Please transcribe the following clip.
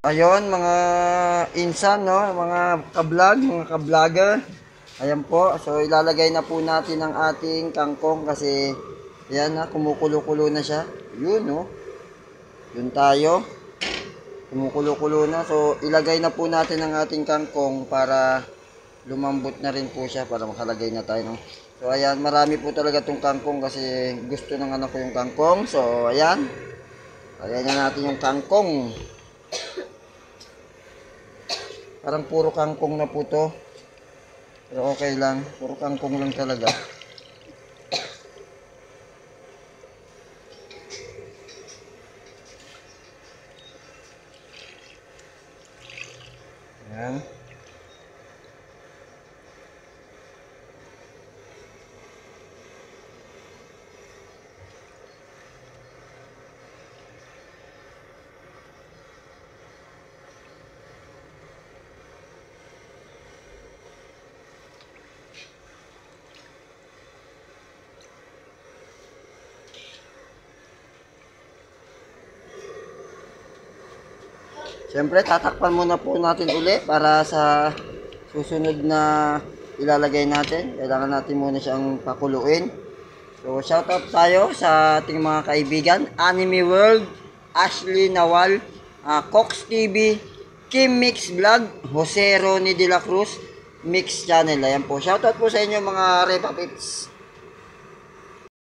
Ayun, mga insan, no? Mga kablog, mga kablager. Ayan po. So, ilalagay na po natin ang ating kangkong kasi ayan na, kumukulo-kulo na siya. Yun, no? Yun tayo. Kumukulo-kulo na. So, ilagay na po natin ang ating kangkong para lumambot na rin po siya para makalagay na tayo, no? So, ayan, marami po talaga tong kangkong kasi gusto ng anak ko yung kangkong. So, ayan. Lagyan na natin yung kangkong. Parang puro kangkong na po to. Pero okay lang. Puro kangkong lang talaga. Ayan. Siyempre, tatakpan muna po natin uli para sa susunod na ilalagay natin. Kailangan natin muna siyang pakuluin. So, shoutout tayo sa ating mga kaibigan. Anime World, Ashley Nawal, Cox TV, Kim Mix Vlog, Jose Ronnie de la Cruz, Mix Channel. Ayan po. Shoutout po sa inyo mga Repa Pips.